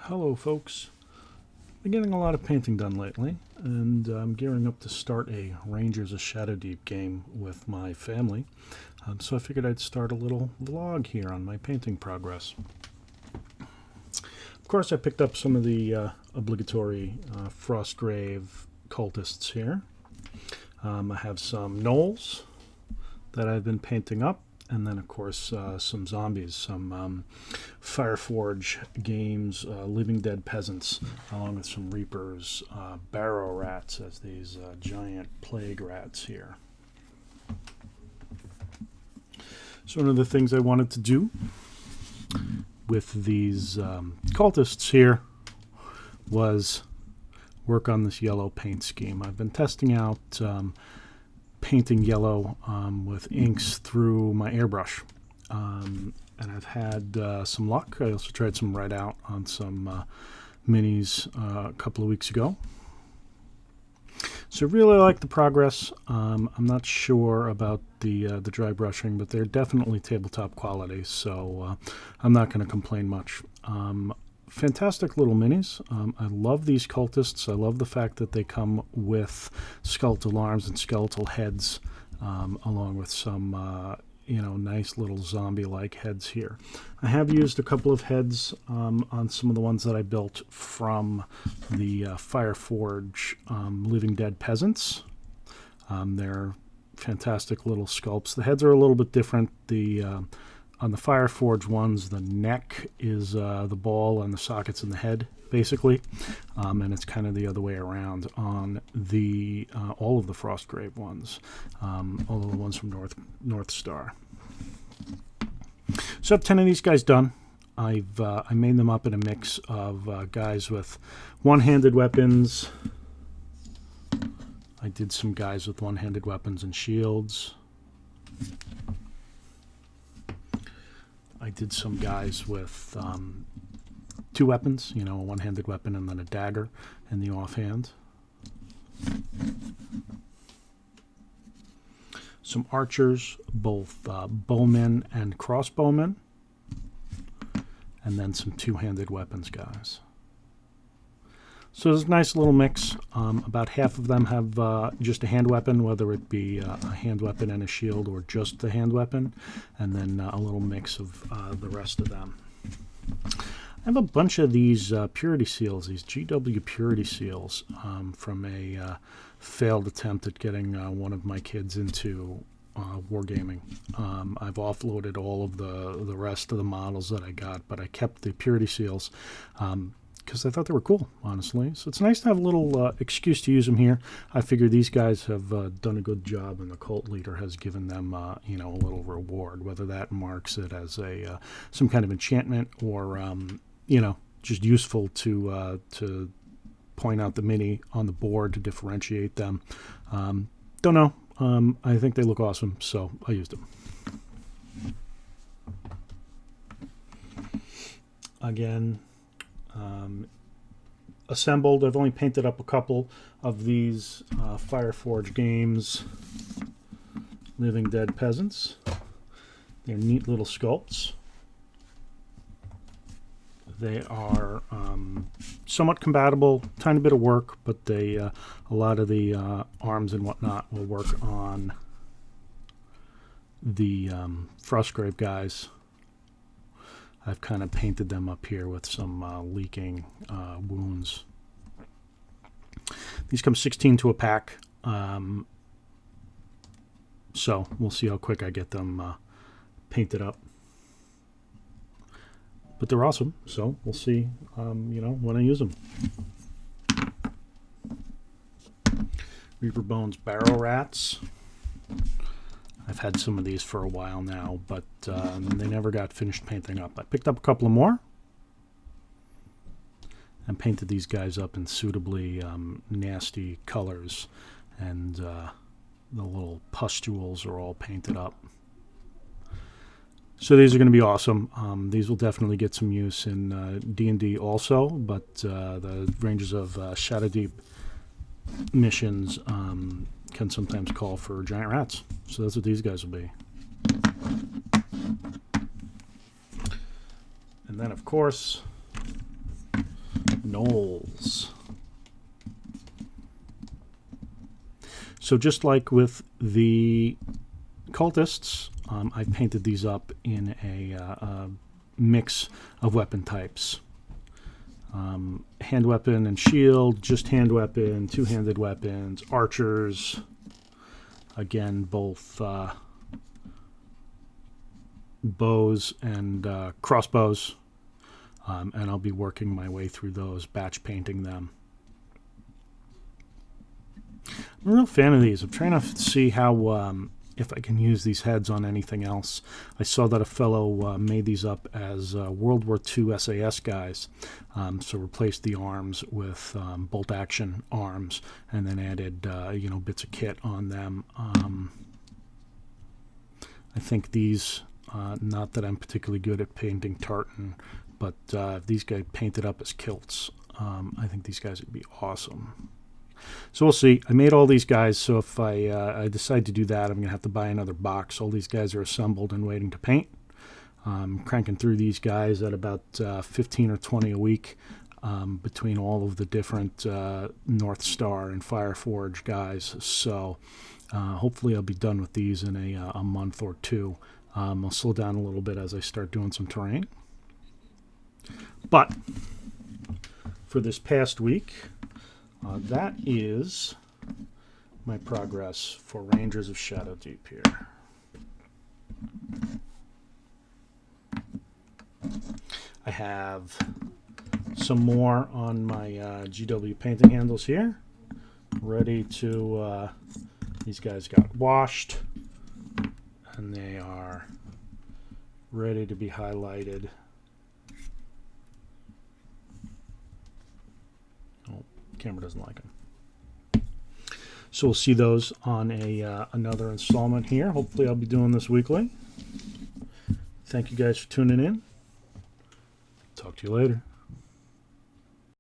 Hello folks, been getting a lot of painting done lately, and I'm gearing up to start a Rangers of Shadowdeep game with my family, so I figured I'd start a little vlog here on my painting progress. Of course, I picked up some of the obligatory Frostgrave cultists here. I have some gnolls that I've been painting up, and then of course some zombies, some Fireforge games, living dead peasants, along with some reapers, barrow rats as these giant plague rats here. So one of the things I wanted to do with these cultists here was work on this yellow paint scheme. I've been testing out painting yellow with inks through my airbrush, and I've had some luck. I also tried some red out on some minis a couple of weeks ago. So I really like the progress. I'm not sure about the dry brushing, but they're definitely tabletop quality, so I'm not going to complain much. Fantastic little minis. I love these cultists. I love the fact that they come with skeletal arms and skeletal heads, along with some nice little zombie-like heads here. I have used a couple of heads on some of the ones that I built from the Fireforge Living Dead Peasants. They're fantastic little sculpts. The heads are a little bit different. On the Fireforge ones, the neck is the ball and the socket's in the head, basically, and it's kind of the other way around on the all of the Frostgrave ones, all of the ones from North Star. So I have 10 of these guys done. I made them up in a mix of guys with one-handed weapons. I did some guys with one-handed weapons and shields. I did some guys with two weapons, a one-handed weapon and then a dagger in the offhand. Some archers, both bowmen and crossbowmen. And then some two-handed weapons guys. So there's a nice little mix. About half of them have just a hand weapon, whether it be a hand weapon and a shield or just the hand weapon, and then a little mix of the rest of them. I have a bunch of these purity seals, these GW purity seals, from a failed attempt at getting one of my kids into wargaming. I've offloaded all of the rest of the models that I got, but I kept the purity seals because I thought they were cool, honestly. So it's nice to have a little excuse to use them here. I figure these guys have done a good job, and the cult leader has given them, a little reward, whether that marks it as some kind of enchantment or, just useful to point out the mini on the board to differentiate them. Don't know. I think they look awesome, so I used them. Again, assembled. I've only painted up a couple of these Fireforge games Living Dead Peasants. They're neat little sculpts. They are somewhat compatible, tiny bit of work, but they a lot of the arms and whatnot will work on the Frostgrave guys. I've kind of painted them up here with some leaking wounds. These come 16 to a pack, so we'll see how quick I get them painted up. But they're awesome, so we'll see, when I use them. Reaper Bones Barrow Rats. I've had some of these for a while now, but they never got finished painting up. I picked up a couple of more and painted these guys up in suitably nasty colors, and the little pustules are all painted up. So these are going to be awesome. These will definitely get some use in D&D also, but the Rangers of Shadowdeep missions can sometimes call for giant rats. So that's what these guys will be. And then, of course, Knowles. So just like with the cultists, I've painted these up in a mix of weapon types. Hand weapon and shield, just hand weapon, two-handed weapons, archers, again both bows and crossbows, and I'll be working my way through those, batch painting them. I'm a real fan of these. I'm trying to see how if I can use these heads on anything else. I saw that a fellow made these up as World War II SAS guys, so replaced the arms with bolt action arms, and then added bits of kit on them. I think these, not that I'm particularly good at painting tartan, but if these guys painted up as kilts, I think these guys would be awesome. So we'll see. I made all these guys, so if I decide to do that, I'm going to have to buy another box. All these guys are assembled and waiting to paint. I'm cranking through these guys at about 15 or 20 a week between all of the different North Star and Fireforge guys. So hopefully I'll be done with these in a month or two. I'll slow down a little bit as I start doing some terrain. But for this past week, that is my progress for Rangers of Shadow Deep here. I have some more on my GW painting handles here, ready to, these guys got washed, and they are ready to be highlighted. Camera doesn't like them. So we'll see those on another installment here. Hopefully I'll be doing this weekly. Thank you guys for tuning in. Talk to you later.